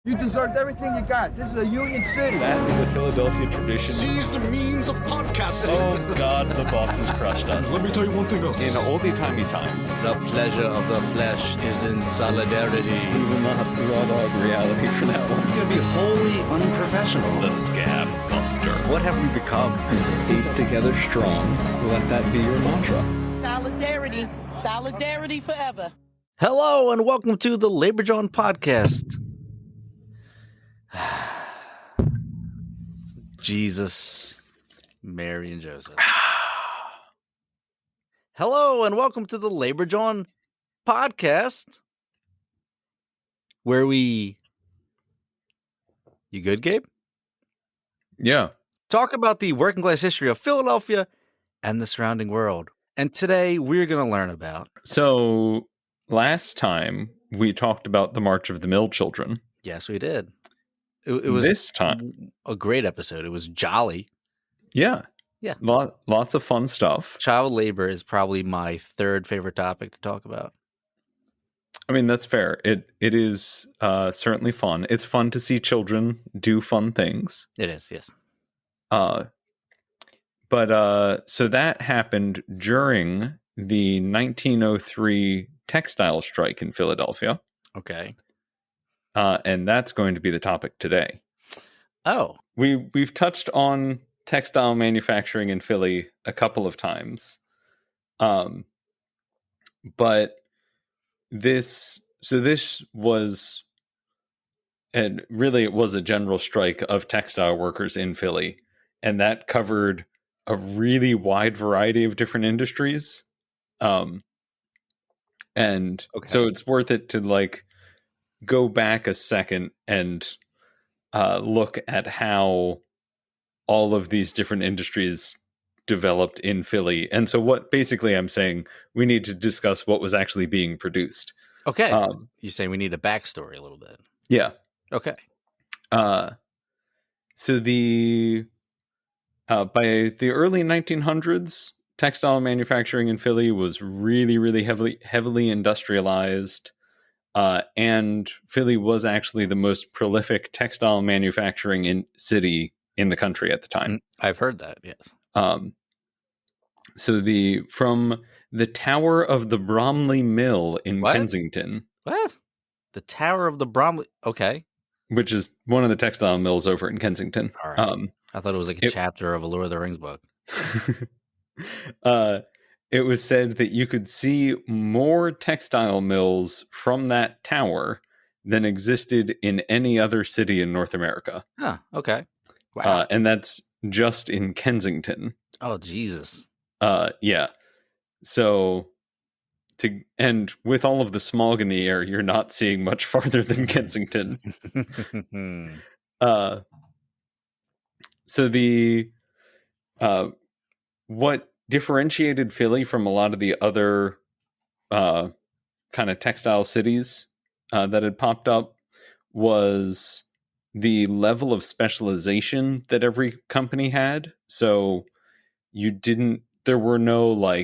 You deserved everything you got. This is a union city. That is a Philadelphia tradition. Seize the means of podcasting. Oh God, the boss has crushed us. Let me tell you one thing else. In oldie-timey times, The pleasure of the flesh is in solidarity. we will not have raw dog reality for that one. It's going to be wholly unprofessional. The Scab Buster. What have we become? Keep together strong. Let that be your mantra. Solidarity. Solidarity forever. Hello and welcome to the Labor John podcast. Jesus, Mary, and Joseph. Hello and welcome to the Labor John podcast, where we... You good, Gabe? Yeah. Talk about the working class history of Philadelphia and the surrounding world. And today we're going to learn about... So last time we talked about the March of the Mill Children. Yes, we did. It was this time a great episode. It was jolly. Yeah. Yeah. Lots of fun stuff. Child labor is probably my third favorite topic to talk about. I mean, that's fair. It is certainly fun. It's fun to see children do fun things. It is, yes. But so that happened during the 1903 textile strike in Philadelphia. Okay. And that's going to be the topic today. Oh. We've touched on textile manufacturing in Philly a couple of times. But this was, and really it was a general strike of textile workers in Philly, and that covered a really wide variety of different industries. And so it's worth it to go back a second and look at how all of these different industries developed in Philly. And so what basically I'm saying, we need to discuss what was actually being produced. Okay. You're saying we need a backstory a little bit. Yeah. Okay. So the by the early 1900s, textile manufacturing in Philly was really, really heavily industrialized. And Philly was actually the most prolific textile manufacturing city in the country at the time. I've heard that, yes. So from the Tower of the Bromley Mill in Kensington. What? The Tower of the Bromley? Okay. Which is one of the textile mills over in Kensington. All right. I thought it was like a chapter of a Lord of the Rings book. It was said that you could see more textile mills from that tower than existed in any other city in North America. Huh, okay. Wow. And that's just in Kensington. Oh, Jesus. Yeah. So, and with all of the smog in the air, you're not seeing much farther than Kensington. So what differentiated Philly from a lot of the other kind of textile cities that had popped up was the level of specialization that every company had. So there were no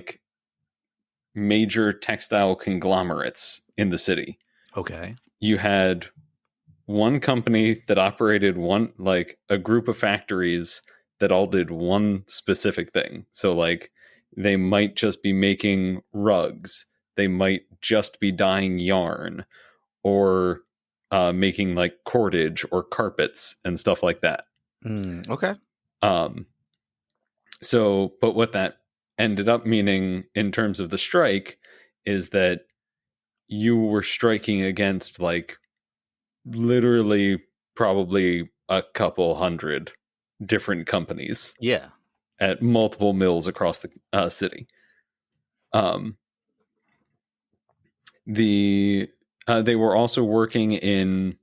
major textile conglomerates in the city. Okay. You had one company that operated a group of factories that all did one specific thing. So they might just be making rugs. They might just be dyeing yarn or making cordage or carpets and stuff like that. Okay. So, but what that ended up meaning in terms of the strike is that you were striking against literally probably a couple hundred different companies. Yeah. At multiple mills across the city. They were also working in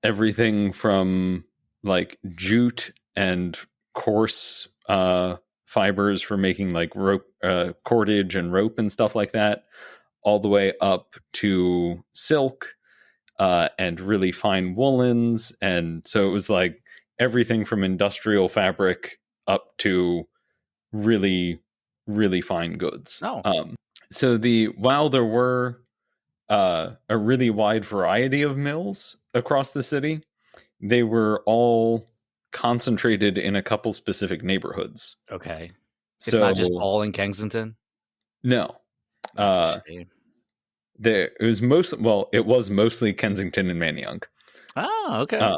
everything from jute and coarse fibers for making rope, cordage and rope and stuff like that, all the way up to silk and really fine woolens. And so it was everything from industrial fabric up to really, really fine goods. Oh. So while there were a really wide variety of mills across the city. They were all concentrated in a couple specific neighborhoods. Okay. It's So not just all in Kensington? no, That's a shame. it was mostly Kensington and Manayunk. Oh, okay.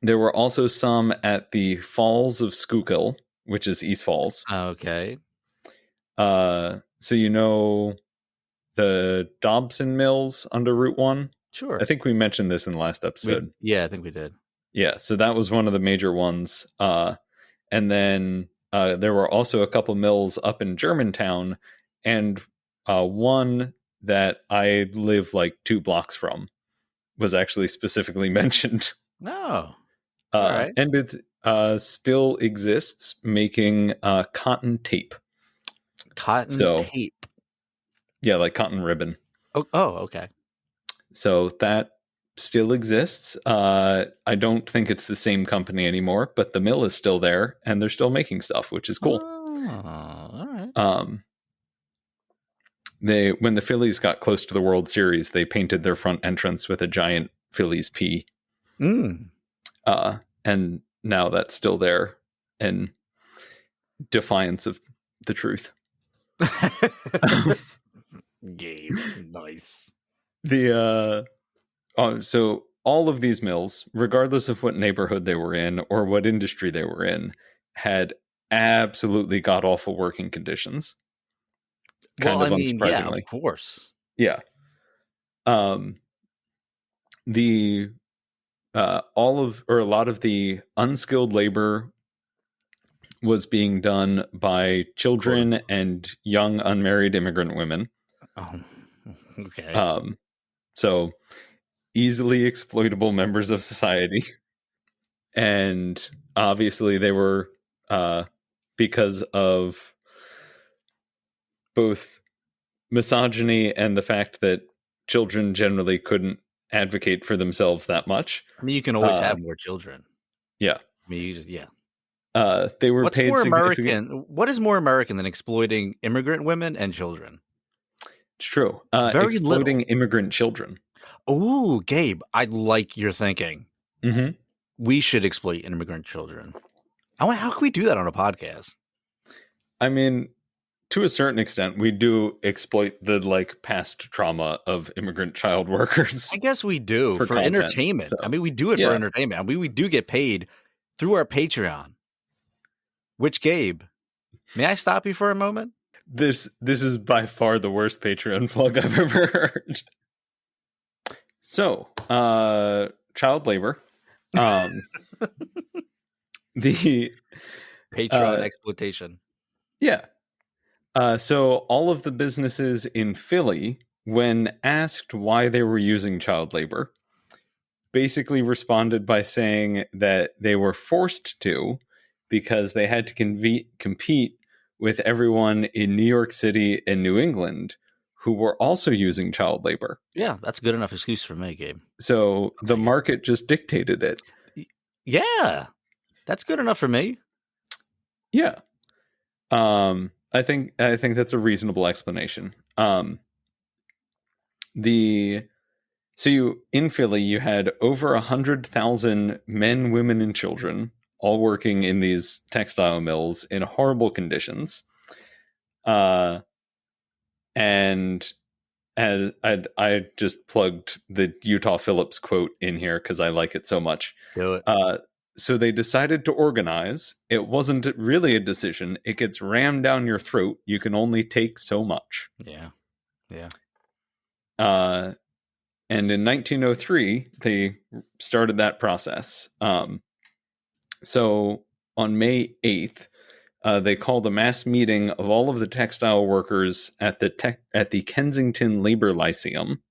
There were also some at the Falls of Schuylkill, which is East Falls. Okay. So you know the Dobson Mills under Route 1? Sure. I think we mentioned this in the last episode. I think we did. Yeah, so that was one of the major ones. And then there were also a couple mills up in Germantown, and one that I live like 2 blocks from was actually specifically mentioned. Oh, all right. And it still exists, making cotton tape. Cotton tape. Yeah, like cotton ribbon. Oh, okay. So that still exists. I don't think it's the same company anymore, but the mill is still there, and they're still making stuff, which is cool. Oh, all right. When the Phillies got close to the World Series, they painted their front entrance with a giant Phillies P. And now that's still there in defiance of the truth. Game. Nice. So all of these mills, regardless of what neighborhood they were in or what industry they were in, had absolutely god-awful working conditions. Unsurprisingly. Yeah, of course. Yeah. A lot of the unskilled labor was being done by children and young unmarried immigrant women. Oh, okay. So easily exploitable members of society. And obviously they were, because of both misogyny and the fact that children generally couldn't advocate for themselves that much. I mean, you can always have more children. Yeah. I mean, you just, yeah. They were paid more American? What is more American than exploiting immigrant women and children? It's true. Very exploiting little. Immigrant children. Oh, Gabe, I like your thinking. Mm-hmm. We should exploit immigrant children. How can we do that on a podcast? I mean, to a certain extent, we do exploit the past trauma of immigrant child workers. I guess we do for content, entertainment. so. I mean, we do it for entertainment. I mean, we do get paid through our Patreon. Which, Gabe, may I stop you for a moment? This is by far the worst Patreon plug I've ever heard. So, child labor. The Patreon exploitation. Yeah. So all of the businesses in Philly, when asked why they were using child labor, basically responded by saying that they were forced to because they had to compete with everyone in New York City and New England who were also using child labor. Yeah, that's a good enough excuse for me, Gabe. So the market just dictated it. Yeah, that's good enough for me. Yeah. I think that's a reasonable explanation. In Philly, you had over 100,000 men, women, and children all working in these textile mills in horrible conditions. And as I just plugged the Utah Phillips quote in here because I like it so much. Do it. So they decided to organize. It wasn't really a decision. It gets rammed down your throat. You can only take so much. Yeah. Yeah. And in 1903, they started that process. So on May 8th, they called a mass meeting of all of the textile workers at the Kensington Labor Lyceum.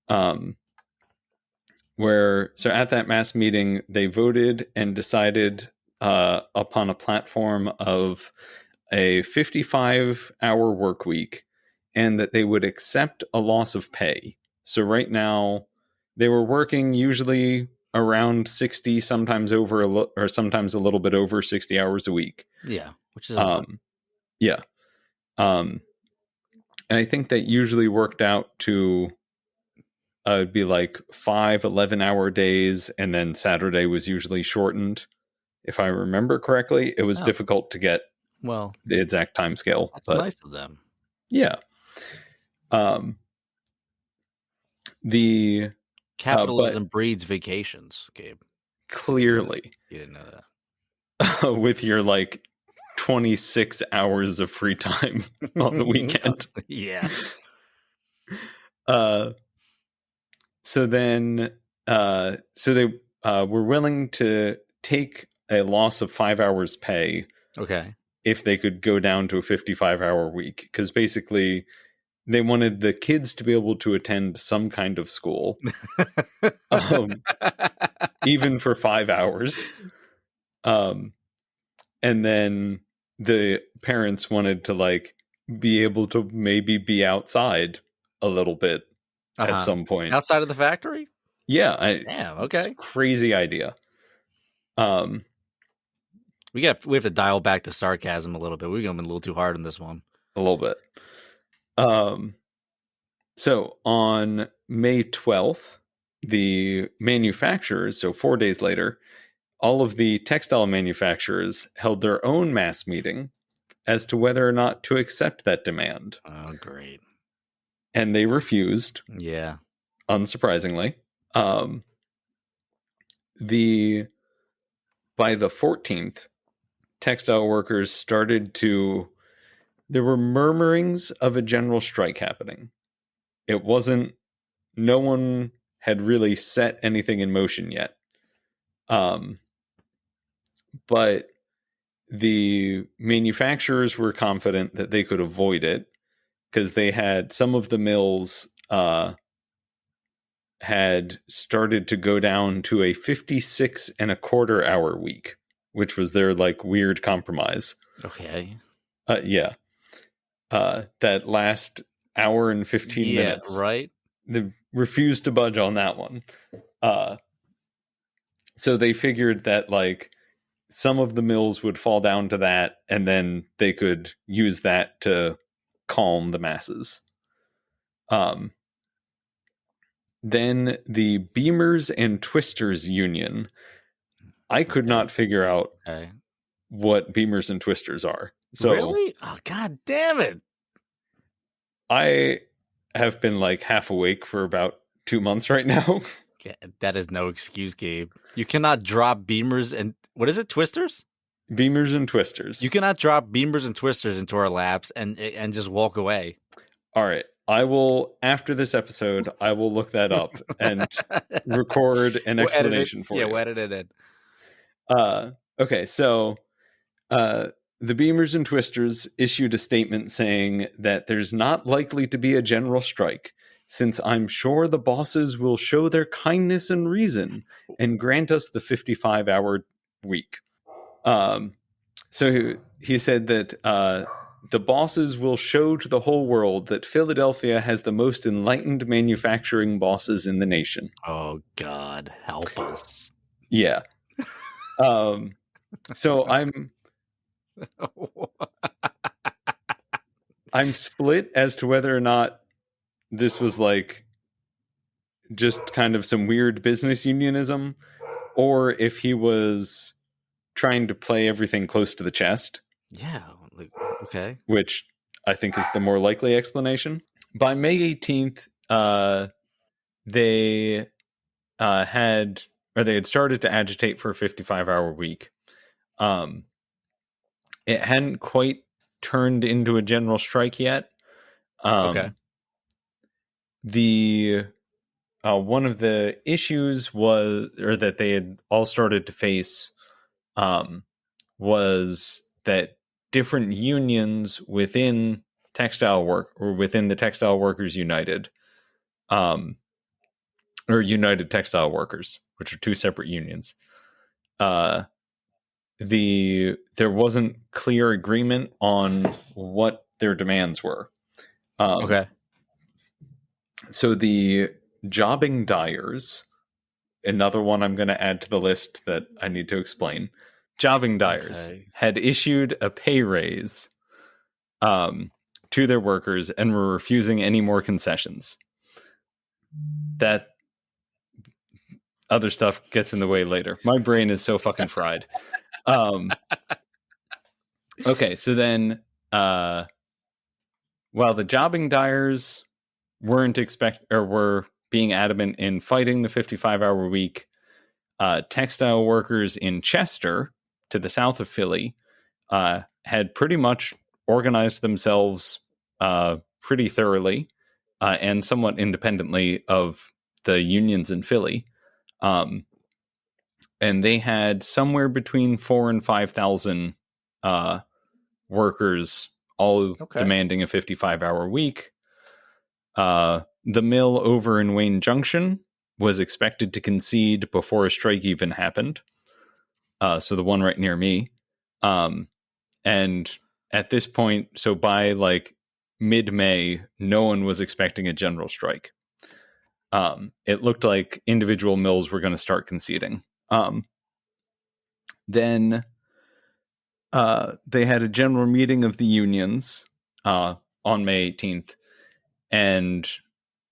So at that mass meeting, they voted and decided upon a platform of a 55-hour work week and that they would accept a loss of pay. So right now, they were working usually around 60, sometimes over or sometimes a little bit over 60 hours a week. Yeah, which is a lot. Yeah. And And I think that usually worked out to it'd be like 5 11-hour days, and then Saturday was usually shortened. If I remember correctly, it was Oh. difficult to get Well, the exact time scale. that's But nice of them. yeah. The Capitalism breeds vacations, Gabe. clearly You didn't know that. with your like 26 hours of free time on the weekend. Yeah. So then so they were willing to take a loss of 5 hours pay Okay. if they could go down to a 55-hour week, because basically they wanted the kids to be able to attend some kind of school, even for 5 hours. And then the parents wanted to like be able to maybe be outside a little bit at some point. Outside of the factory? Yeah. Damn, It's okay. a crazy idea. We have to dial back the sarcasm a little bit. We're going a little too hard on this one. A little bit. So on May 12th, the manufacturers, so 4 days later, all of the textile manufacturers held their own mass meeting as to whether or not to accept that demand. Oh, great. And they refused, Yeah. unsurprisingly. By the 14th, textile workers started to... There were murmurings of a general strike happening. It wasn't... No one had really set anything in motion yet. But the manufacturers were confident that they could avoid it because they had... Some of the mills had started to go down to a 56 and a quarter hour week, which was their like weird compromise. Okay. Yeah. That last hour and 15 minutes. Right. They refused to budge on that one. So they figured that like some of the mills would fall down to that, and then they could use that to calm the masses. Then the Beamers and Twisters Union. I could not figure out what Beamers and Twisters are. So really? Oh, God damn it. I have been like half awake for about 2 months right now. Yeah, that is no excuse, Gabe. You cannot drop Beamers and... What is it? Twisters? Beamers and Twisters. You cannot drop Beamers and Twisters into our laps and just walk away. All right. I will, after this episode, I will look that up and record an explanation for you. Yeah, we'll edit it in. Okay, so the Beamers and Twisters issued a statement saying that there's not likely to be a general strike, since I'm sure the bosses will show their kindness and reason and grant us the 55-hour week. So he said that the bosses will show to the whole world that Philadelphia has the most enlightened manufacturing bosses in the nation. Oh, God, help us. Yeah. So I'm split as to whether or not this was like just kind of some weird business unionism, or if he was trying to play everything close to the chest. Yeah. Like, okay. Which I think is the more likely explanation. By May 18th, they had started to agitate for a 55-hour week. It hadn't quite turned into a general strike yet. Okay. The one of the issues that they had all started to face was that different unions within within the Textile Workers United, or United Textile Workers, which are two separate unions. There wasn't clear agreement on what their demands were. Okay. So the jobbing dyers, another one I'm going to add to the list that I need to explain. Jobbing dyers had issued a pay raise to their workers and were refusing any more concessions. That other stuff gets in the way later. My brain is so fucking fried. Okay, so then while the jobbing dyers were being adamant in fighting the 55-hour week, textile workers in Chester, to the south of Philly, had pretty much organized themselves pretty thoroughly and somewhat independently of the unions in Philly. And they had somewhere between 4,000 and 5,000 workers, all demanding a 55-hour week. The mill over in Wayne Junction was expected to concede before a strike even happened. So the one right near me. And at this point, so by like mid-May, no one was expecting a general strike. It looked like individual mills were going to start conceding. Then they had a general meeting of the unions on May 18th, and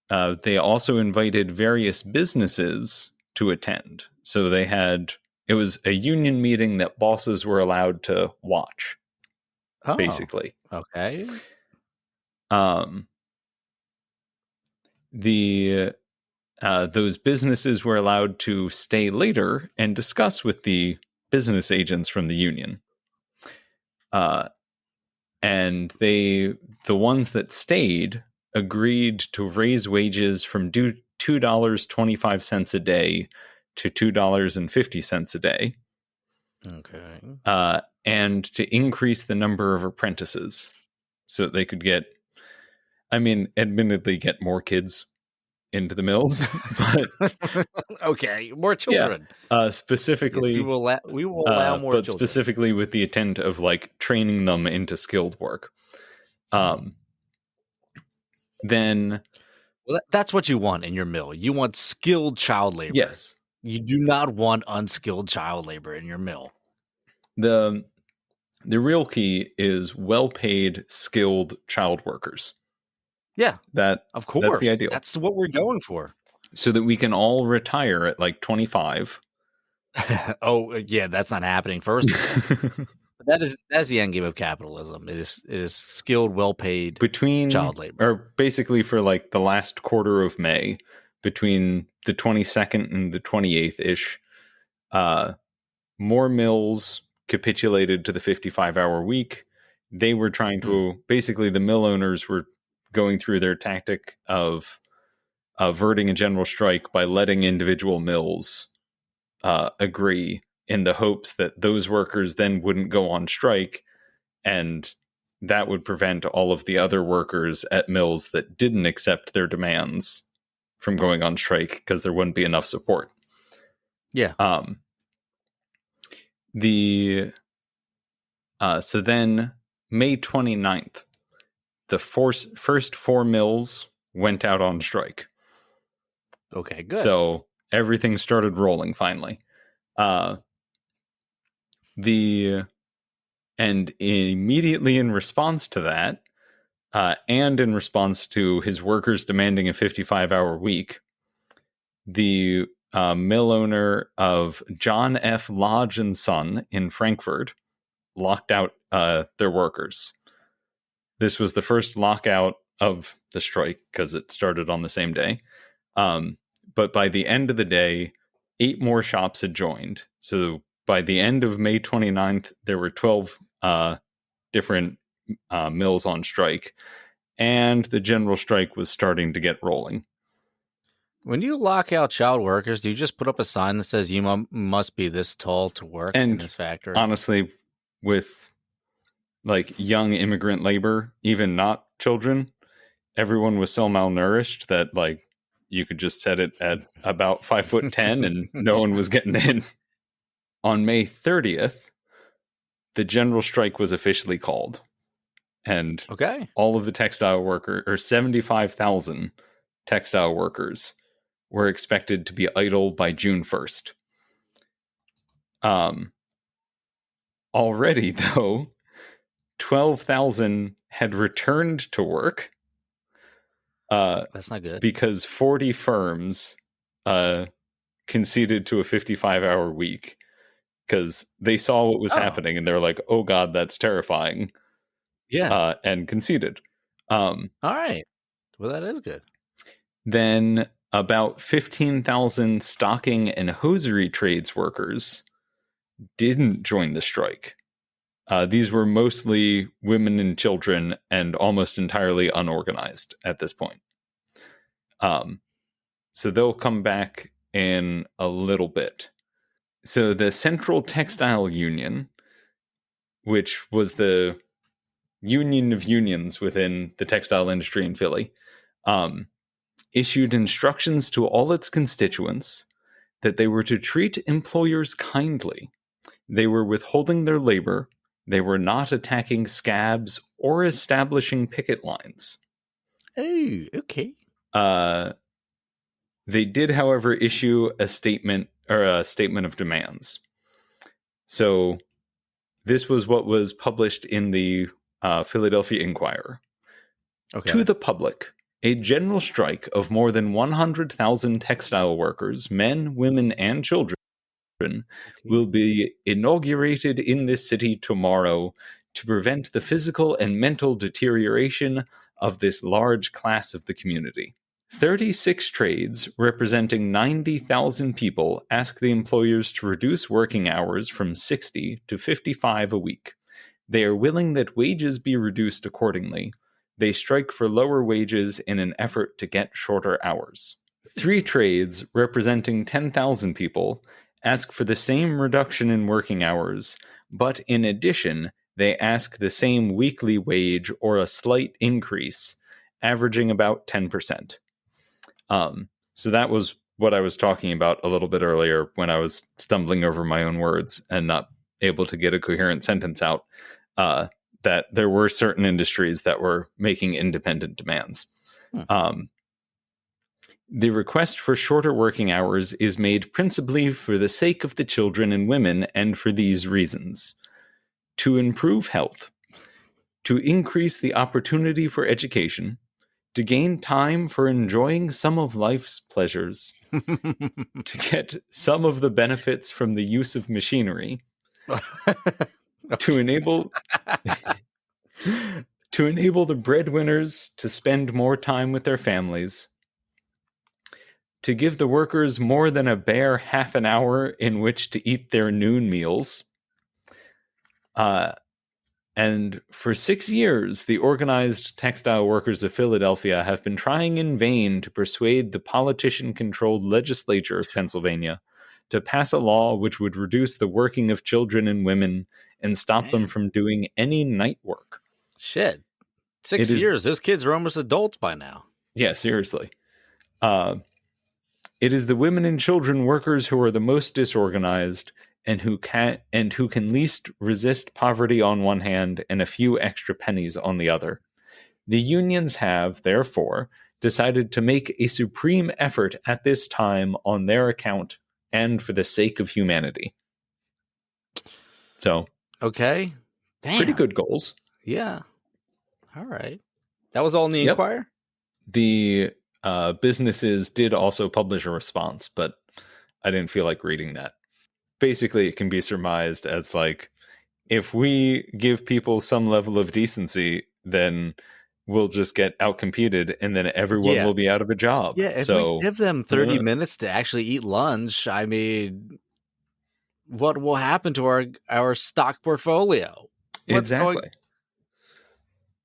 they also invited various businesses to attend. So it was a union meeting that bosses were allowed to watch, basically. Okay. Those businesses were allowed to stay later and discuss with the business agents from the union. And the ones that stayed agreed to raise wages from $2.25 a day to $2.50 a day. Okay. And to increase the number of apprentices so that they could admittedly get more kids into the mills, but okay, more children. Yeah, specifically, yes, we will allow more but children. Specifically with the intent of like training them into skilled work. Then, well, that's what you want in your mill. You want skilled child labor. Yes, you do not want unskilled child labor in your mill. The real key is well-paid, skilled child workers. Yeah, of course, that's the ideal. That's what we're going for, so that we can all retire at like 25. Oh yeah, that's not happening. First, that's the end game of capitalism. It is skilled, well-paid child labor, or basically for like the last quarter of May, between the 22nd and the 28th ish. More mills capitulated to the 55-hour week. They were trying to basically, the mill owners were going through their tactic of averting a general strike by letting individual mills agree, in the hopes that those workers then wouldn't go on strike, and that would prevent all of the other workers at mills that didn't accept their demands from going on strike, because there wouldn't be enough support. Yeah. So then May 29th, the first 4 mills went out on strike. Okay, good. So everything started rolling finally. And immediately in response to that, and in response to his workers demanding a 55-hour week, the mill owner of John F. Lodge and Son in Frankfurt locked out their workers. This was the first lockout of the strike because it started on the same day. But by the end of the day, 8 more shops had joined. So by the end of May 29th, there were 12 different mills on strike, and the general strike was starting to get rolling. When you lock out child workers, do you just put up a sign that says you must be this tall to work in this factory? Honestly, with like young immigrant labor, even not children, everyone was so malnourished that like you could just set it at about 5'10" and no one was getting in. On May 30th, the general strike was officially called, and all of the textile workers, or 75,000 textile workers, were expected to be idle by June 1st. Already, though, 12,000 had returned to work. That's not good. Because 40 firms conceded to a 55-hour week because they saw what was happening and they're like, oh God, that's terrifying. Yeah. And conceded. All right. Well, that is good. Then about 15,000 stocking and hosiery trades workers didn't join the strike. These were mostly women and children and almost entirely unorganized at this point. So they'll come back in a little bit. So the Central Textile Union, which was the union of unions within the textile industry in Philly, issued instructions to all its constituents that they were to treat employers kindly. They were withholding their labor. They were not attacking scabs or establishing picket lines. Oh, okay. They did, however, issue a statement of demands. So this was what was published in the Philadelphia Inquirer. Okay. To the public, a general strike of more than 100,000 textile workers, men, women, and children, will be inaugurated in this city tomorrow to prevent the physical and mental deterioration of this large class of the community. 36 trades representing 90,000 people ask the employers to reduce working hours from 60 to 55 a week. They are willing that wages be reduced accordingly. They strike for lower wages in an effort to get shorter hours. 3 trades representing 10,000 people ask for the same reduction in working hours, but in addition, they ask the same weekly wage or a slight increase, averaging about 10%. So that was what I was talking about a little bit earlier when I was stumbling over my own words and not able to get a coherent sentence out, that there were certain industries that were making independent demands. The request for shorter working hours is made principally for the sake of the children and women and for these reasons: to improve health, to increase the opportunity for education, to gain time for enjoying some of life's pleasures, to get some of the benefits from the use of machinery, to enable the breadwinners to spend more time with their families, to give the workers more than a bare half an hour in which to eat their noon meals. And for 6 years, the organized textile workers of Philadelphia have been trying in vain to persuade the politician-controlled legislature of Pennsylvania to pass a law which would reduce the working of children and women and stop them from doing any night work. Shit. 6 years. Those kids are almost adults by now. Yeah, seriously. It is the women and children workers who are the most disorganized and who can least resist poverty on one hand and a few extra pennies on the other. The unions have, therefore, decided to make a supreme effort at this time on their account and for the sake of humanity. So, okay. Damn. Pretty good goals. Yeah. All right. That was all in the Inquirer? The businesses did also publish a response, but I didn't feel like reading that. Basically, it can be surmised as like, if we give people some level of decency, then we'll just get outcompeted and then everyone will be out of a job. Yeah, if we give them 30 minutes to actually eat lunch, I mean, what will happen to our stock portfolio? Exactly.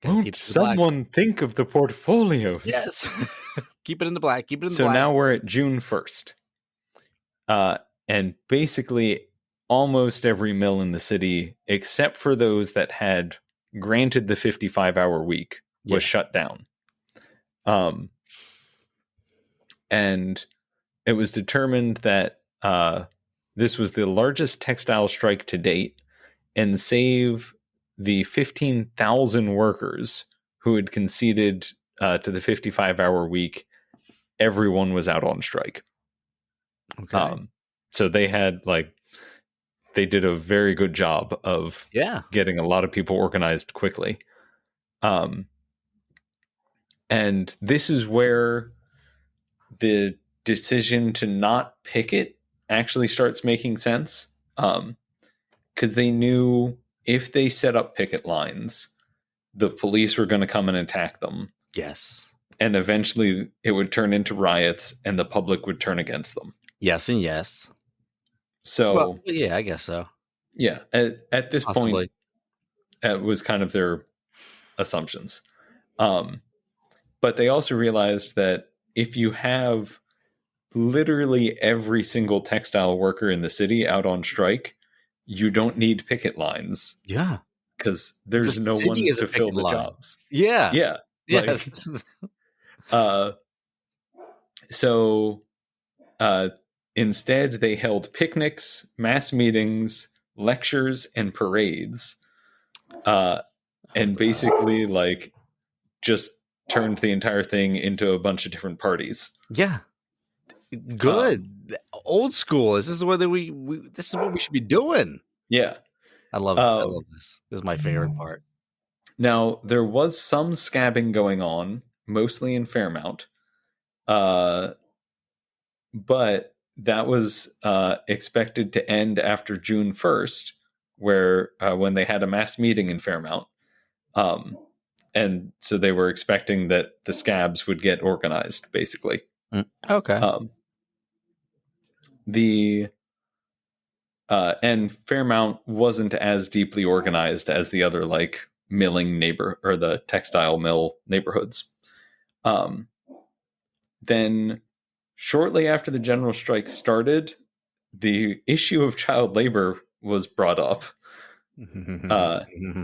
Won't someone think of the portfolios? Yes. Keep it in the black. Keep it in the black. So now we're at June 1st. And basically almost every mill in the city, except for those that had granted the 55-hour week, was shut down. And it was determined that this was the largest textile strike to date and save the 15,000 workers who had conceded to the 55-hour week. Everyone was out on strike. Okay. So they had like they did a very good job of getting a lot of people organized quickly. And this is where the decision to not picket actually starts making sense. Because they knew if they set up picket lines, the police were going to come and attack them. Yes. And eventually it would turn into riots and the public would turn against them. Yes and yes. So, well, yeah, I guess so. Yeah. At this Possibly. point, it was kind of their assumptions. But they also realized that if you have literally every single textile worker in the city out on strike, you don't need picket lines. Yeah. Because there's no one to fill the jobs. Yeah. Yeah. Yeah. So instead, they held picnics, mass meetings, lectures, and parades. And basically, like, just turned the entire thing into a bunch of different parties. Yeah. Good. Old school. This is what this is what we should be doing. Yeah. I love this. This is my favorite part. Now, there was some scabbing going on, mostly in Fairmount. But that was expected to end after June 1st, where when they had a mass meeting in Fairmount. And so they were expecting that the scabs would get organized, basically. Okay. And Fairmount wasn't as deeply organized as the other, like, milling or the textile mill neighborhoods. Then shortly after the general strike started, the issue of child labor was brought up. And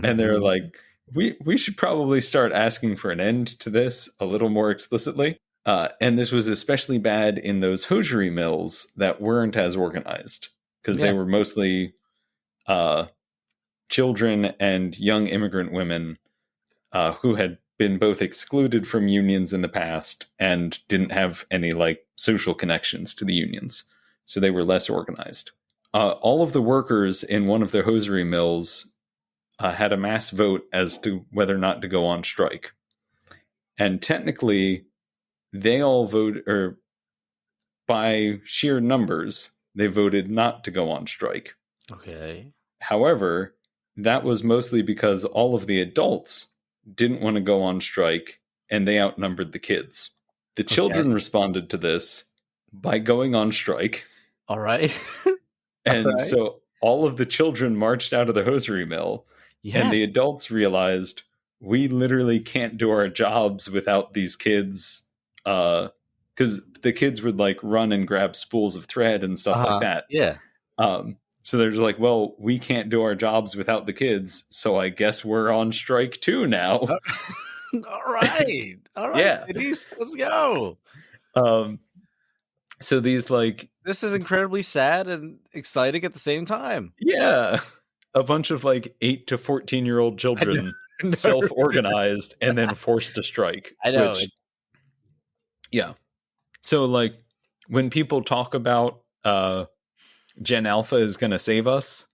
they're like, we should probably start asking for an end to this a little more explicitly. And this was especially bad in those hosiery mills that weren't as organized, because they were mostly children and young immigrant women who had been both excluded from unions in the past and didn't have any, like, social connections to the unions. So they were less organized. All of the workers in one of the hosiery mills had a mass vote as to whether or not to go on strike. And technically, they all voted, or by sheer numbers, they voted not to go on strike. Okay. However, that was mostly because all of the adults didn't want to go on strike, and they outnumbered the kids. The children responded to this by going on strike. All right. And so all of the children marched out of the hosiery mill, and the adults realized, we literally can't do our jobs without these kids, because the kids would, like, run and grab spools of thread and stuff like that. Yeah. So they're just like, well, we can't do our jobs without the kids, so I guess we're on strike too now. All right. All right. Yeah. Ladies, let's go. So these, like... This is incredibly sad and exciting at the same time. Yeah. A bunch of, like, 8 to 14-year-old children self-organized and then forced to strike. I know. Yeah. So, like, when people talk about Gen Alpha is going to save us,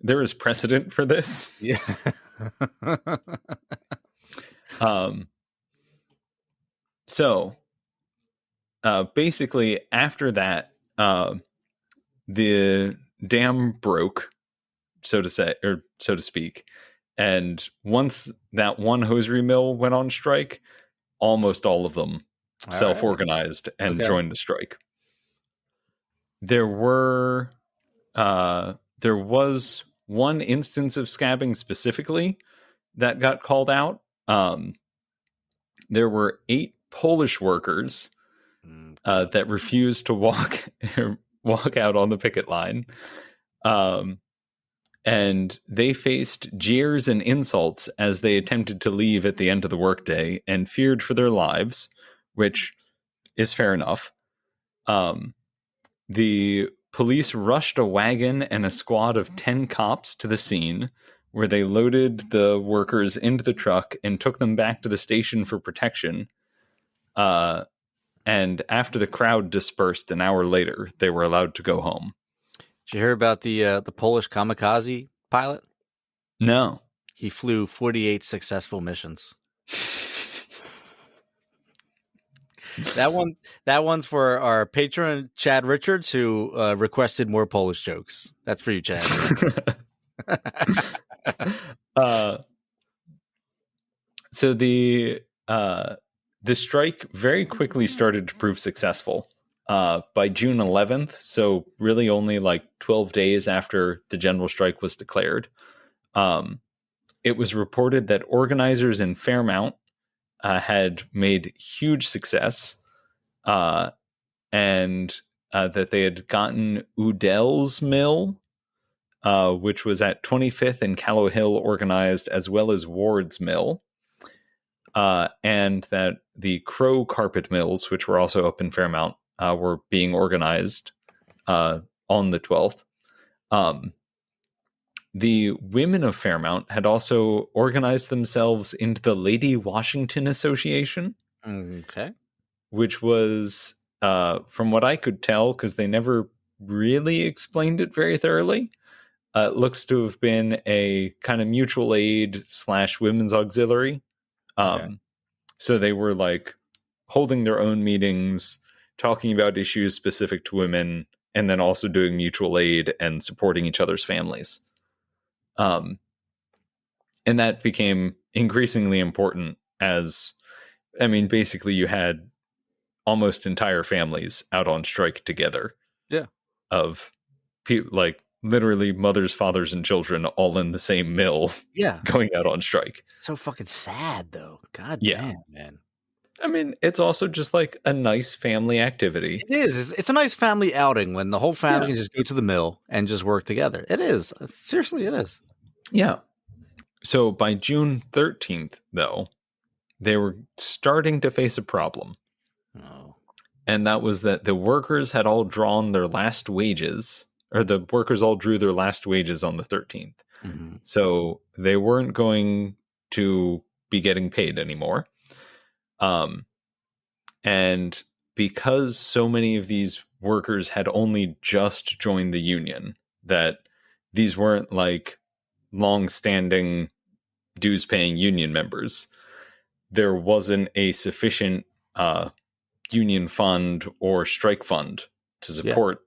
there is precedent for this. Yeah. So, basically, after that, the dam broke, so to say, or so to speak. And once that one hosiery mill went on strike, almost all of them self-organized and joined the strike. There was one instance of scabbing specifically that got called out. There were 8 Polish workers that refused to walk out on the picket line. And they faced jeers and insults as they attempted to leave at the end of the workday and feared for their lives, which is fair enough. The police rushed a wagon and a squad of 10 cops to the scene, where they loaded the workers into the truck and took them back to the station for protection. And after the crowd dispersed an hour later, they were allowed to go home. Did you hear about the Polish kamikaze pilot? No. He flew 48 successful missions. That one's for our patron Chad Richards, who requested more Polish jokes. That's for you, Chad. So the strike very quickly started to prove successful. By June 11th, so really only like 12 days after the general strike was declared, it was reported that organizers in Fairmount had made huge success, and that they had gotten Udell's mill, which was at 25th and Callow Hill, organized, as well as Ward's mill, and that the Crow carpet mills, which were also up in Fairmount, were being organized on the 12th. The women of Fairmount had also organized themselves into the Lady Washington Association. Okay. Which was, from what I could tell, because they never really explained it very thoroughly, it looks to have been a kind of mutual aid / women's auxiliary. Okay. So they were like holding their own meetings, talking about issues specific to women, and then also doing mutual aid and supporting each other's families. And that became increasingly important as, I mean, basically you had almost entire families out on strike together. Yeah. Of like literally mothers, fathers, and children all in the same mill. Yeah. Going out on strike. So fucking sad though. God Yeah. damn, man. I mean, it's also just like a nice family activity. It is. It's a nice family outing when the whole family can just go to the mill and just work together. It is. Seriously, it is. Yeah. So by June 13th, though, they were starting to face a problem. Oh. And that was that the workers had all drawn their last wages, or the workers all drew their last wages on the 13th. Mm-hmm. So they weren't going to be getting paid anymore. And because so many of these workers had only just joined the union, that these weren't like long-standing dues-paying union members, there wasn't a sufficient union fund or strike fund to support.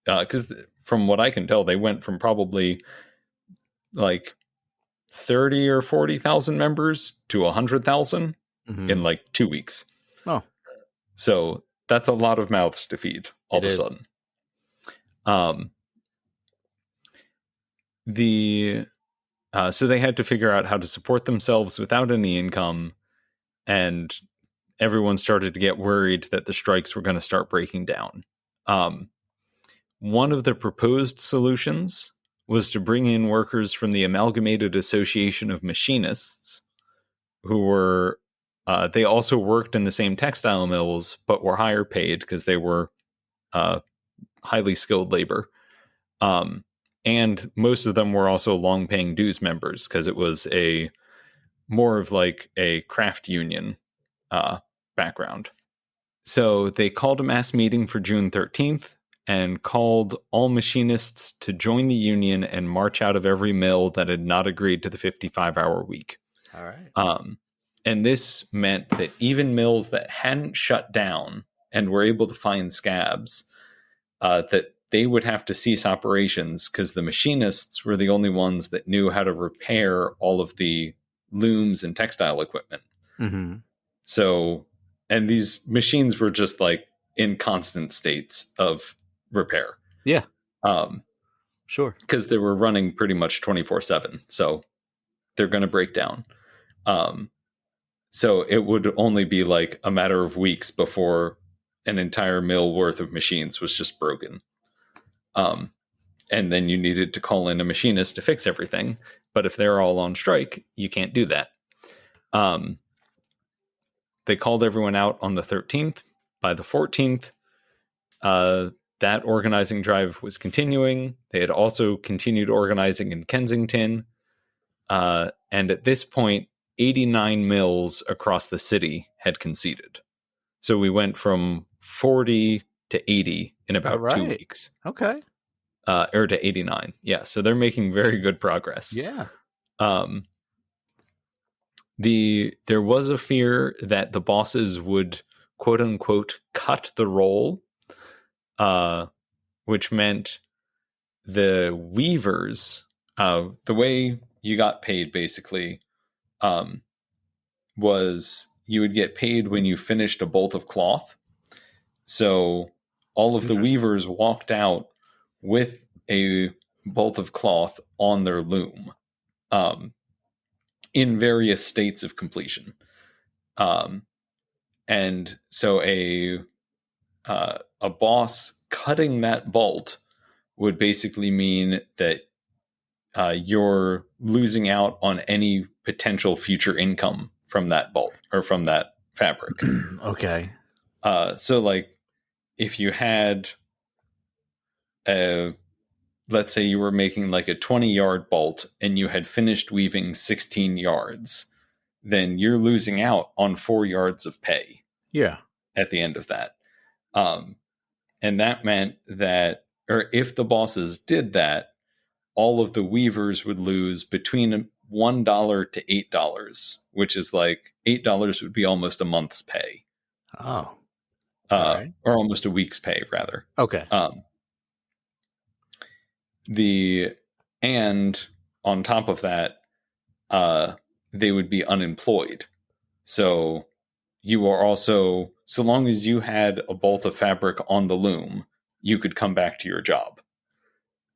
Because from what I can tell, they went from probably like 30 or 40,000 members to 100,000 in like 2 weeks. Oh. So that's a lot of mouths to feed all of a sudden. So they had to figure out how to support themselves without any income, and everyone started to get worried that the strikes were going to start breaking down. One of the proposed solutions was to bring in workers from the Amalgamated Association of Machinists, who were they also worked in the same textile mills, but were higher paid because they were highly skilled labor. And most of them were also long-paying dues members because it was a more of like a craft union background. So they called a mass meeting for June 13th and called all machinists to join the union and march out of every mill that had not agreed to the 55-hour week. All right. And this meant that even mills that hadn't shut down and were able to find scabs, that they would have to cease operations because the machinists were the only ones that knew how to repair all of the looms and textile equipment. Mm-hmm. So, and these machines were just like in constant states of repair. Yeah. Sure. Because they were running pretty much 24/7. So they're going to break down. So it would only be like a matter of weeks before an entire mill worth of machines was just broken. And then you needed to call in a machinist to fix everything. But if they're all on strike, you can't do that. They called everyone out on the 13th. By the 14th, that organizing drive was continuing. They had also continued organizing in Kensington. And at this point, 89 mills across the city had conceded. So we went from 40 to 80 in about 2 weeks. Okay. or to 89. Yeah, so they're making very good progress. Yeah. There was a fear that the bosses would quote unquote cut the roll, which meant the weavers, the way you got paid basically, was you would get paid when you finished a bolt of cloth. So all of the weavers walked out with a bolt of cloth on their loom, in various states of completion. And so a boss cutting that bolt would basically mean that you're losing out on any potential future income from that bolt or from that fabric. Okay. So like if you had let's say you were making like a 20-yard bolt and you had finished weaving 16 yards, then you're losing out on 4 yards of pay. Yeah. At the end of that. And that meant that, or if the bosses did that, all of the weavers would lose between $1 to $8, which is like $8 would be almost a month's pay. Oh. Or almost a week's pay, rather. Okay. And on top of that, they would be unemployed. So you are also, so long as you had a bolt of fabric on the loom, you could come back to your job.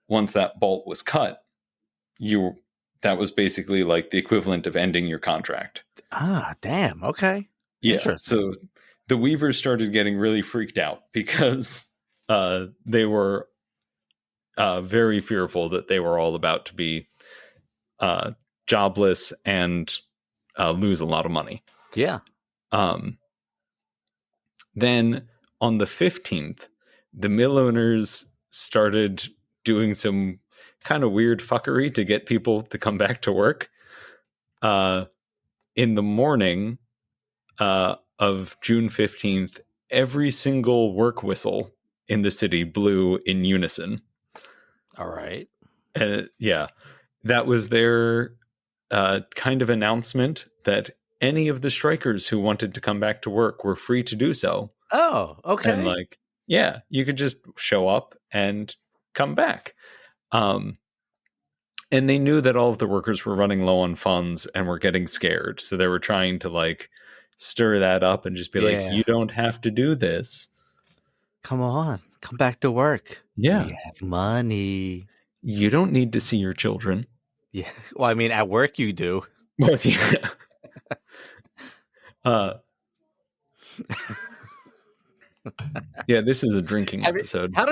Once that bolt was cut, that was basically like the equivalent of ending your contract. Ah, damn. Okay. Yeah. So the weavers started getting really freaked out because they were very fearful that they were all about to be jobless and lose a lot of money. Yeah. Then on the 15th, the mill owners started doing some kind of weird fuckery to get people to come back to work. In the morning of June 15th, every single work whistle in the city blew in unison. All right. Yeah. That was their kind of announcement that any of the strikers who wanted to come back to work were free to do so. Oh, okay. And like, yeah, you could just show up and come back. And they knew that all of the workers were running low on funds and were getting scared. So they were trying to like stir that up and just be like, you don't have to do this. Come on, come back to work. Yeah. We have money. You don't need to see your children. Yeah. Well, I mean, at work you do. Well, yeah. Yeah, this is a drinking episode. How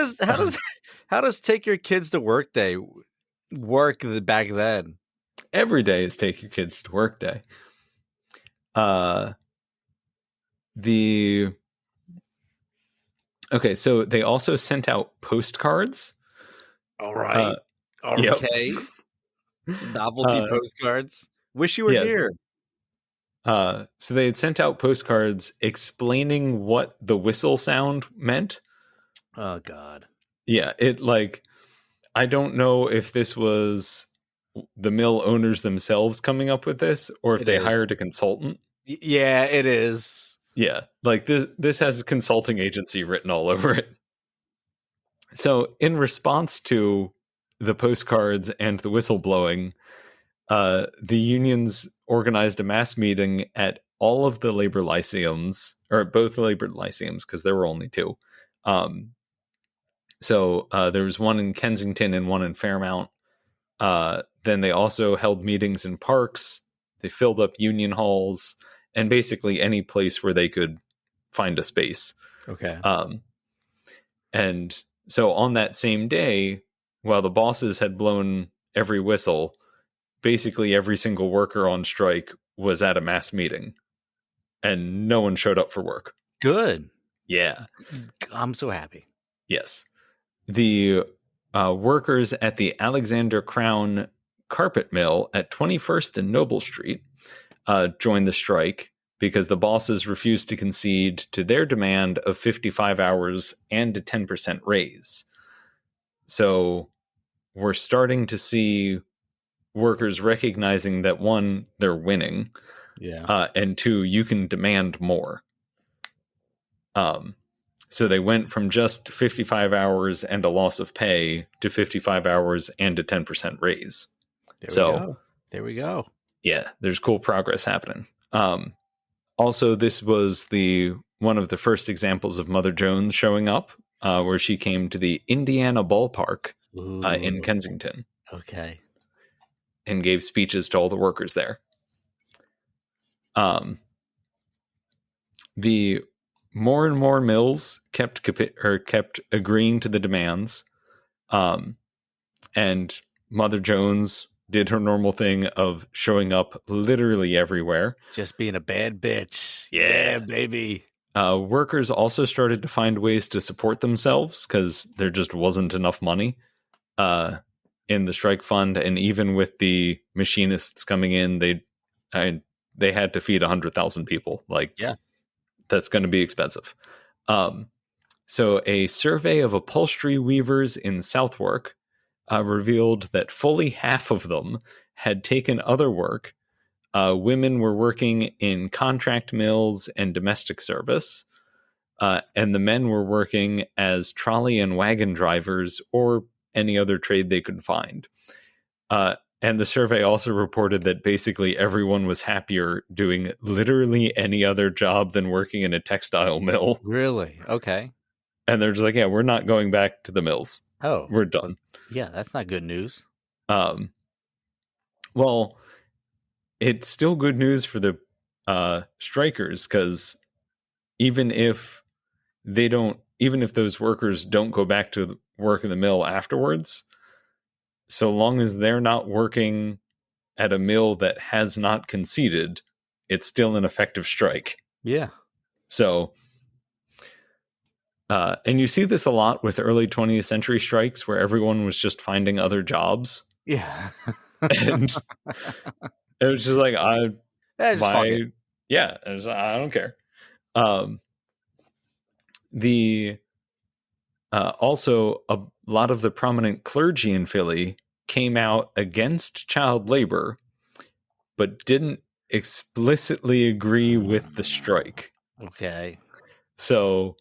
does take your kids to work day work back then? Every day is take your kids to work day. Okay, so they also sent out postcards. All right. Okay. Yep. Novelty postcards. Wish you were here. So they had sent out postcards explaining what the whistle sound meant. Oh God. Yeah, it like, I don't know if this was the mill owners themselves coming up with this or if they hired a consultant. Yeah, it is. Yeah, like this has a consulting agency written all over it. So in response to the postcards and the whistleblowing, the unions organized a mass meeting at all of the labor lyceums, or both the labor lyceums, because there were only two. So there was one in Kensington and one in Fairmount. Then they also held meetings in parks. They filled up union halls and basically any place where they could find a space. Okay. And so on that same day, while the bosses had blown every whistle, basically every single worker on strike was at a mass meeting and no one showed up for work. Good. Yeah. I'm so happy. Yes. The workers at the Alexander Crown carpet mill at 21st and Noble Street joined the strike because the bosses refused to concede to their demand of 55 hours and a 10% raise. So we're starting to see workers recognizing that, one, they're winning, and two, you can demand more. So they went from just 55 hours and a loss of pay to 55 hours and a 10% raise. There we go. Yeah, there's cool progress happening. Also, this was one of the first examples of Mother Jones showing up, where she came to the Indiana ballpark in Kensington. Okay. And gave speeches to all the workers there. The more and more mills kept agreeing to the demands, and Mother Jones did her normal thing of showing up literally everywhere. Just being a bad bitch. Yeah, baby. Workers also started to find ways to support themselves because there just wasn't enough money in the strike fund, and even with the machinists coming in, they had to feed 100,000 people. That's going to be expensive. So a survey of upholstery weavers in Southwark revealed that fully half of them had taken other work. Women were working in contract mills and domestic service, and the men were working as trolley and wagon drivers or any other trade they could find. And the survey also reported that basically everyone was happier doing literally any other job than working in a textile mill. Really? Okay. And they're just like, yeah, we're not going back to the mills. Oh, we're done. Yeah, that's not good news. Well, it's still good news for the strikers, because even if those workers don't go back to work in the mill afterwards, so long as they're not working at a mill that has not conceded, it's still an effective strike. Yeah. So, and you see this a lot with early 20th century strikes where everyone was just finding other jobs. Yeah. And it was just like, I don't care. Also, a lot of the prominent clergy in Philly came out against child labor, but didn't explicitly agree with the strike. Okay. So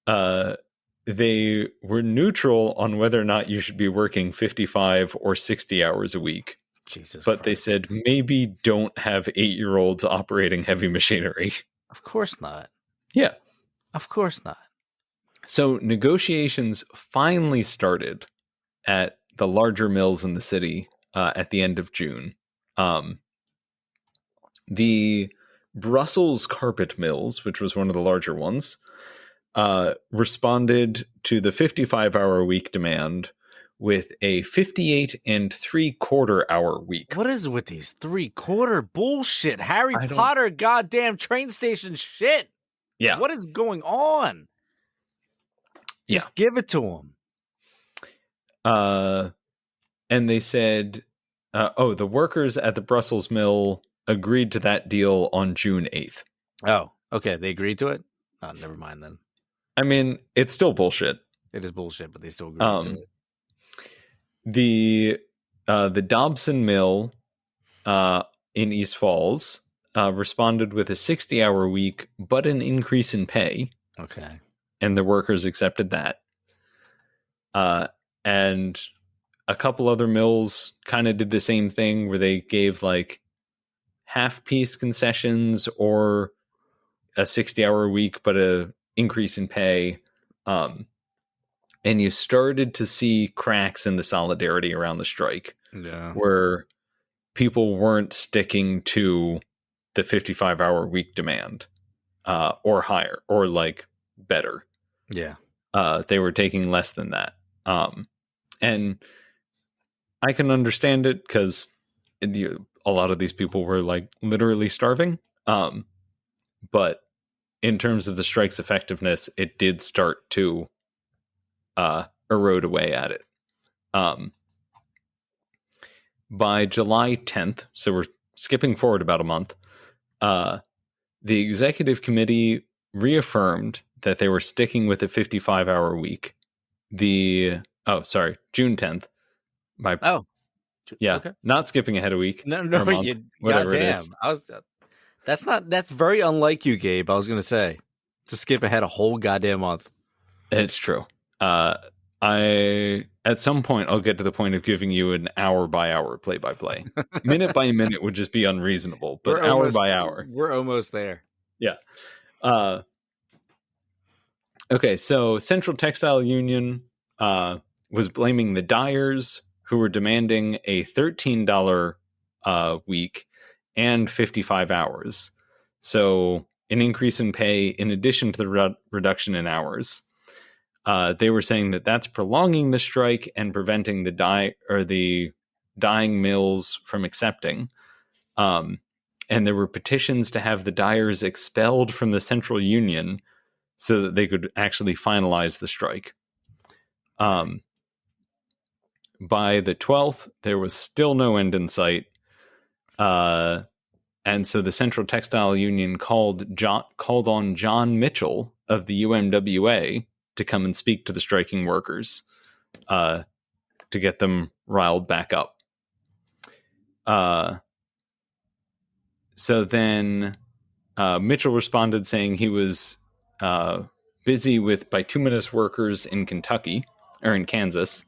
they were neutral on whether or not you should be working 55 or 60 hours a week. Jesus But Christ. they said maybe don't have 8-year-olds operating heavy machinery. Of course not. Yeah. Of course not. So negotiations finally started at the larger mills in the city at the end of June. The Brussels carpet mills, which was one of the larger ones, responded to the 55-hour week demand with a 58 3/4 hour week. What is with these 3/4 bullshit Harry Potter goddamn train station shit? Yeah. What is going on? Just give it to them. And they said, the workers at the Brussels mill agreed to that deal on June 8th. Oh, okay. They agreed to it? Oh, never mind then. I mean, it's still bullshit. It is bullshit, but they still agreed to it. The Dobson mill in East Falls responded with a 60-hour week, but an increase in pay. Okay. And the workers accepted that. And a couple other mills kind of did the same thing where they gave like half-piece concessions or a 60-hour week, but a increase in pay. And you started to see cracks in the solidarity around the strike, where people weren't sticking to the 55-hour week demand or higher or like better. Yeah. They were taking less than that. And I can understand it because a lot of these people were like literally starving. But in terms of the strike's effectiveness, it did start to erode away at it. By July 10th, so we're skipping forward about a month, the executive committee reaffirmed that they were sticking with a 55-hour week. The Oh, sorry, June 10th. Oh, Yeah, okay. not skipping ahead a week. No, or a month, you whatever it is. goddamn. That's very unlike you, Gabe. I was gonna say to skip ahead a whole goddamn month. It's true. I at some point I'll get to the point of giving you an hour by hour play by play. Minute by minute would just be unreasonable, but hour by hour. We're almost there. Yeah. Okay, so Central Textile Union was blaming the dyers who were demanding a $13 week and 55 hours. So an increase in pay in addition to the reduction in hours. They were saying that that's prolonging the strike and preventing the dyeing mills from accepting. And there were petitions to have the dyers expelled from the Central Union so that they could actually finalize the strike. By the 12th, there was still no end in sight. And so the Central Textile Union called on John Mitchell of the UMWA to come and speak to the striking workers to get them riled back up. So then Mitchell responded saying he was busy with bituminous workers in Kentucky or in Kansas,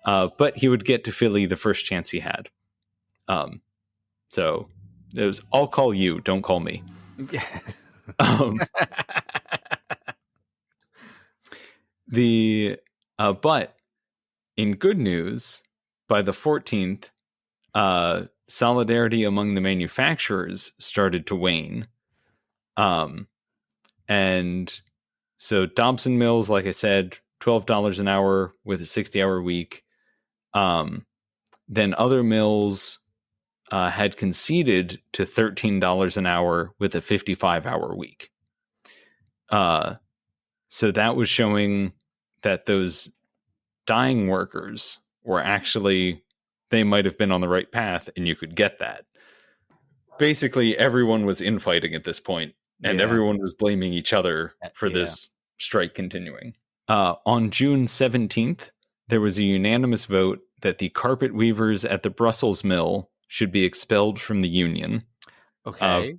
but he would get to Philly the first chance he had. So it was, I'll call you, don't call me. But in good news, by the 14th, solidarity among the manufacturers started to wane. And so Dobson Mills, like I said, $12 an hour with a 60-hour week. Then other mills had conceded to $13 an hour with a 55-hour week. So that was showing that those dyeing workers were actually, they might have been on the right path, and you could get that. Basically, everyone was infighting at this point, and everyone was blaming each other for this strike continuing. On June 17th, there was a unanimous vote that the carpet weavers at the Brussels mill should be expelled from the union. Okay.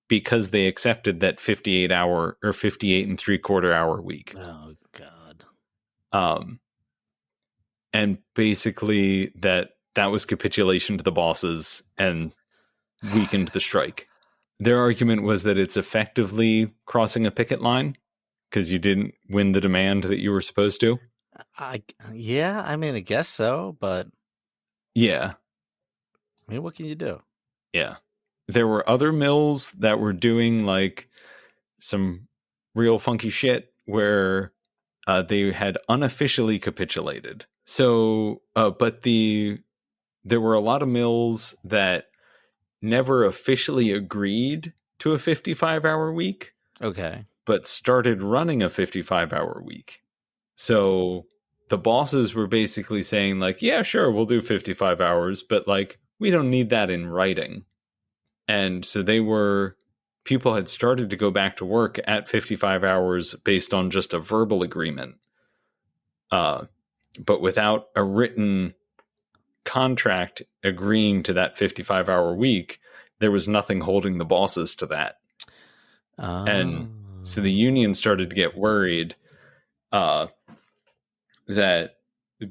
Because they accepted that 58 and 3/4 hour week. Oh God. And basically that was capitulation to the bosses and weakened the strike. Their argument was that it's effectively crossing a picket line because you didn't win the demand that you were supposed to. I guess so, but yeah. I mean, what can you do? Yeah. There were other mills that were doing like some real funky shit where they had unofficially capitulated. So, but there were a lot of mills that never officially agreed to a 55-hour week. Okay. But started running a 55-hour week. So the bosses were basically saying like, yeah, sure, we'll do 55 hours, but like, we don't need that in writing. And so people had started to go back to work at 55 hours based on just a verbal agreement. But without a written contract agreeing to that 55-hour week, there was nothing holding the bosses to that. And so the union started to get worried that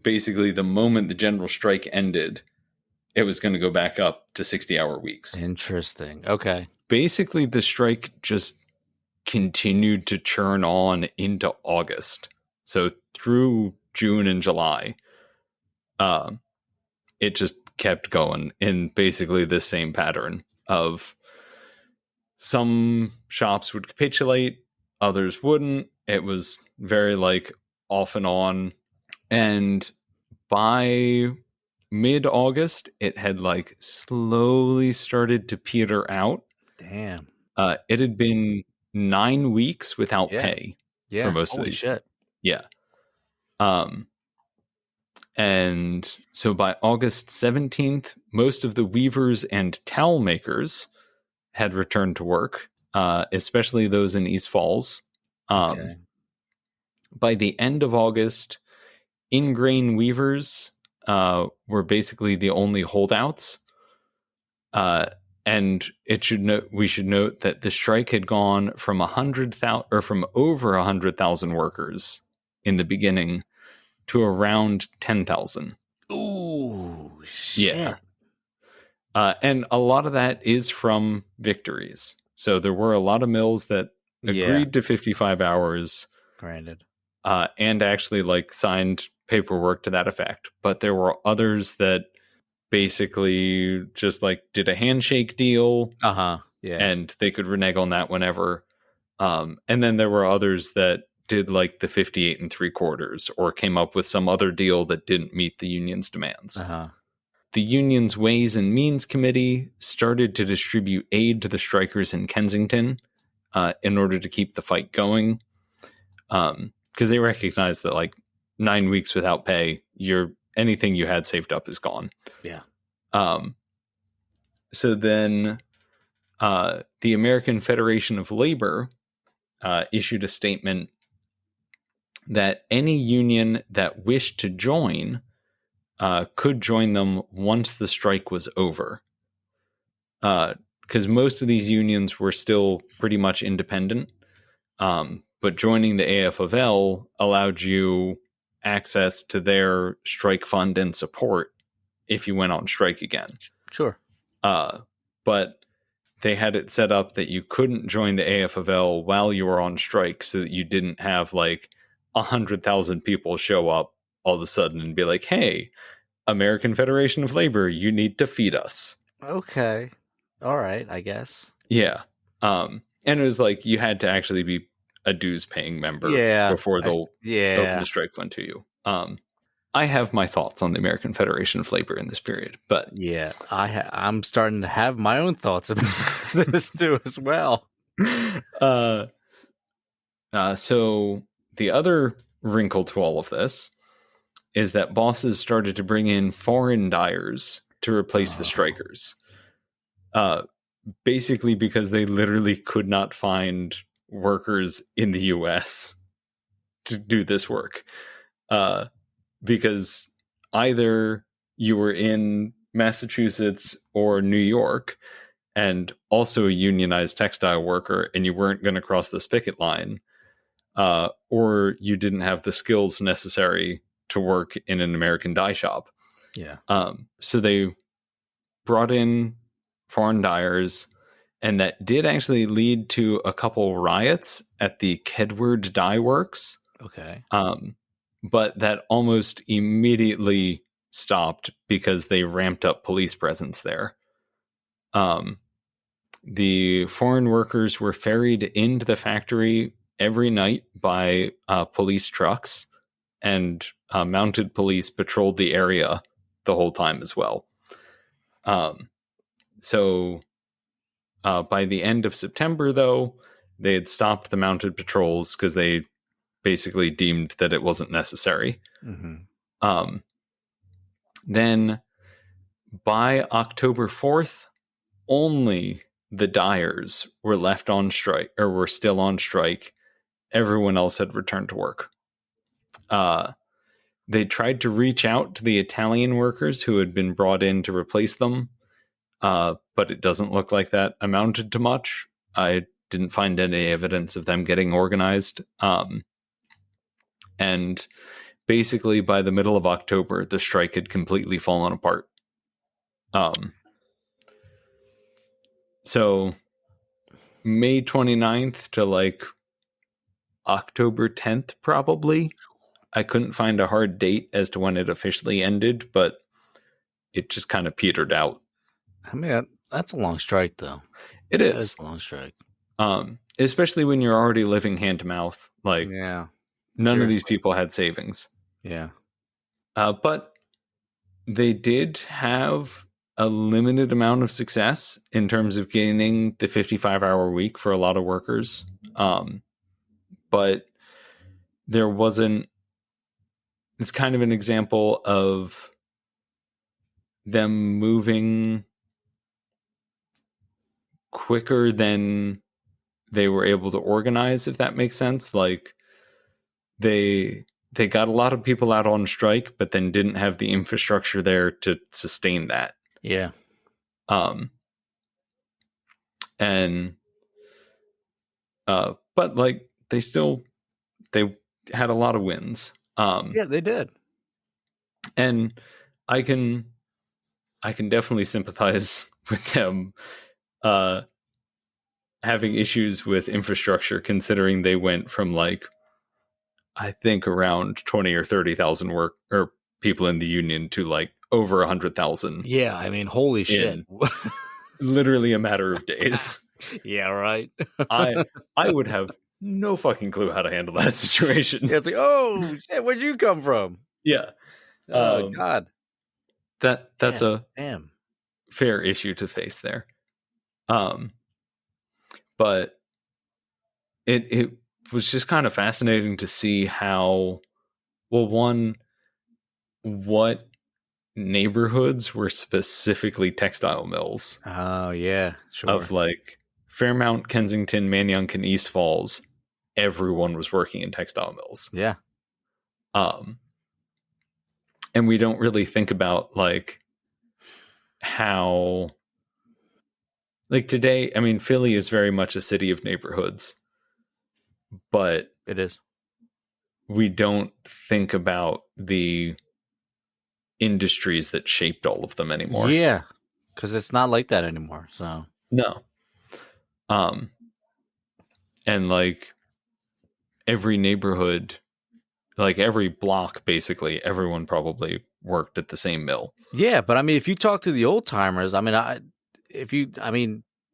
basically the moment the general strike ended, it was going to go back up to 60-hour weeks. Interesting. Okay. Basically, the strike just continued to churn on into August. So through June and July, it just kept going in basically the same pattern of some shops would capitulate, others wouldn't. It was very like off and on. And by mid-August, it had like slowly started to peter out. Damn. It had been 9 weeks without pay for most of these. Shit. Yeah. And so by August 17th, most of the weavers and towel makers had returned to work, especially those in East Falls. By the end of August, in-grain weavers were basically the only holdouts. And we should note that the strike had gone from 100,000 or from over 100,000 workers in the beginning to around 10,000. Ooh, shit. Yeah. And a lot of that is from victories. So there were a lot of mills that agreed to 55 hours. Granted. And actually like signed paperwork to that effect. But there were others that basically just like did a handshake deal. Yeah. And they could renege on that whenever. And then there were others that did like the 58 3/4 or came up with some other deal that didn't meet the union's demands. The union's Ways and Means Committee started to distribute aid to the strikers in Kensington in order to keep the fight going. Because they recognized that like 9 weeks without pay, anything you had saved up is gone. Yeah. So then the American Federation of Labor issued a statement that any union that wished to join could join them once the strike was over. Because most of these unions were still pretty much independent. But joining the AFL allowed you access to their strike fund and support if you went on strike again. Sure. But they had it set up that you couldn't join the AFL while you were on strike, so that you didn't have like 100,000 people show up all of a sudden and be like, hey, American Federation of Labor, you need to feed us. Okay. All right, I guess. Yeah. And it was like you had to actually be a dues paying member before they'll open the strike fund to you. I have my thoughts on the American Federation of Labor in this period, but yeah, I'm starting to have my own thoughts about this too as well. So the other wrinkle to all of this is that bosses started to bring in foreign dyers to replace the strikers. Basically because they literally could not find workers in the US to do this work. Because either you were in Massachusetts or New York and also a unionized textile worker and you weren't going to cross this picket line, or you didn't have the skills necessary to work in an American dye shop. Yeah. So they brought in foreign dyers, and that did actually lead to a couple riots at the Kedward Dye Works. Okay. But that almost immediately stopped because they ramped up police presence there. The foreign workers were ferried into the factory every night by police trucks, and mounted police patrolled the area the whole time as well. So by the end of September, though, they had stopped the mounted patrols because they basically deemed that it wasn't necessary. Mm-hmm. Then by October 4th, only the dyers were left on strike, or were still on strike. Everyone else had returned to work. They tried to reach out to the Italian workers who had been brought in to replace them, but it doesn't look like that amounted to much. I didn't find any evidence of them getting organized. And basically by the middle of October, the strike had completely fallen apart. So May 29th to like October 10th, probably. I couldn't find a hard date as to when it officially ended, but it just kind of petered out. I mean, that's a long strike, though. It is a long strike. Especially when you're already living hand to mouth. Like, yeah, none of these people had savings. Yeah. But they did have a limited amount of success in terms of gaining the 55-hour week for a lot of workers. But there wasn't. It's kind of an example of them moving quicker than they were able to organize, if that makes sense. Like, they they got a lot of people out on strike, but then didn't have the infrastructure there to sustain that. Yeah. But like they had a lot of wins. Yeah, they did. And I can definitely sympathize with them having issues with infrastructure, considering they went from like, I think around 20 or 30,000 or people in the union to like over 100,000. Yeah, I mean, holy shit. Literally a matter of days. Yeah, right. I would have no fucking clue how to handle that situation. Yeah, it's like, oh shit, where'd you come from? Yeah. Oh God. That's a damn fair issue to face there. But it was just kind of fascinating to see how, well, what neighborhoods were specifically textile mills. Oh yeah, sure. Of like Fairmount, Kensington, Manayunk, and East Falls, everyone was working in textile mills. Yeah. And we don't really think about like how, like today, I mean, Philly is very much a city of neighborhoods, but it is. We don't think about the industries that shaped all of them anymore. Yeah, because it's not like that anymore. So no. And like every neighborhood, like every block, basically, everyone probably worked at the same mill. Yeah, but I mean, if you talk to the old timers, I mean,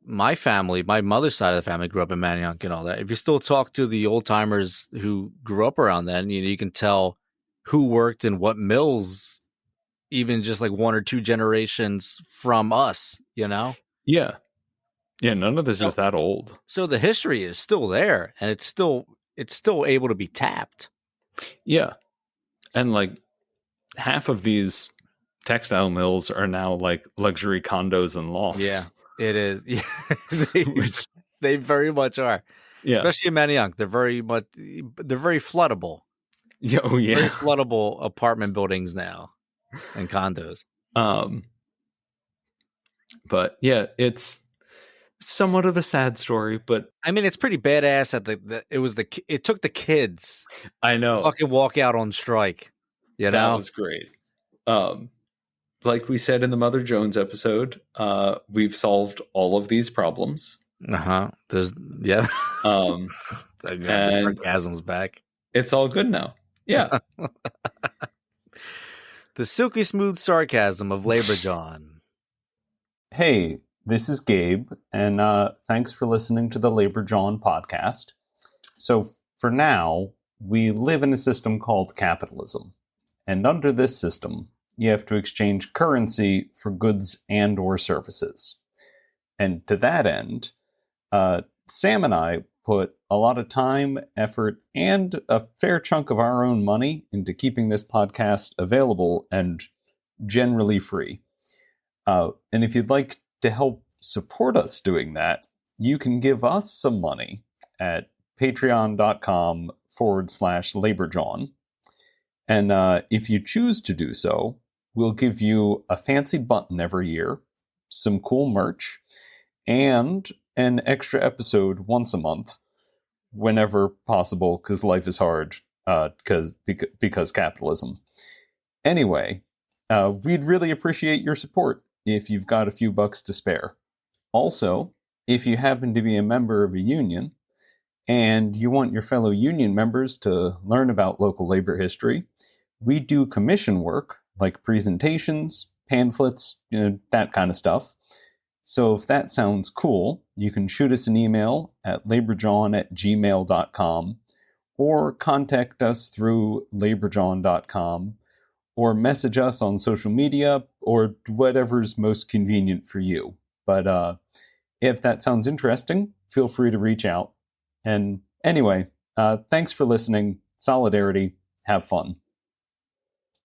my family, my mother's side of the family grew up in Manayunk and all that. If you still talk to the old timers who grew up around then, you can tell who worked in what mills, even just like one or two generations from us, Yeah. Yeah, none of this is that old. So the history is still there, and it's still able to be tapped. Yeah. And like half of these textile mills are now like luxury condos and lofts. Yeah, it is. Yeah. They very much are. Yeah. Especially in Manayunk. They're very floodable. Oh, yeah. Very floodable apartment buildings now and condos. But yeah, it's somewhat of a sad story, but I mean, it's pretty badass that it took the kids. I know. To fucking walk out on strike. That was great. Like we said in the Mother Jones episode, we've solved all of these problems. The sarcasm's back. It's all good now. Yeah. The silky smooth sarcasm of Labor John. Hey, this is Gabe, and thanks for listening to the Labor John podcast. So for now, we live in a system called capitalism. And under this system, you have to exchange currency for goods and or services. And to that end, Sam and I put a lot of time, effort, and a fair chunk of our own money into keeping this podcast available and generally free. And if you'd like to help support us doing that, you can give us some money at patreon.com/LaborJohn. And if you choose to do so, we'll give you a fancy button every year, some cool merch, and an extra episode once a month, whenever possible, because life is hard, because capitalism. Anyway, we'd really appreciate your support if you've got a few bucks to spare. Also, if you happen to be a member of a union, and you want your fellow union members to learn about local labor history, we do commission work, like presentations, pamphlets, that kind of stuff. So if that sounds cool, you can shoot us an email at laborjohn@gmail.com, or contact us through laborjohn.com, or message us on social media, or whatever's most convenient for you. But if that sounds interesting, feel free to reach out. And anyway, thanks for listening. Solidarity. Have fun.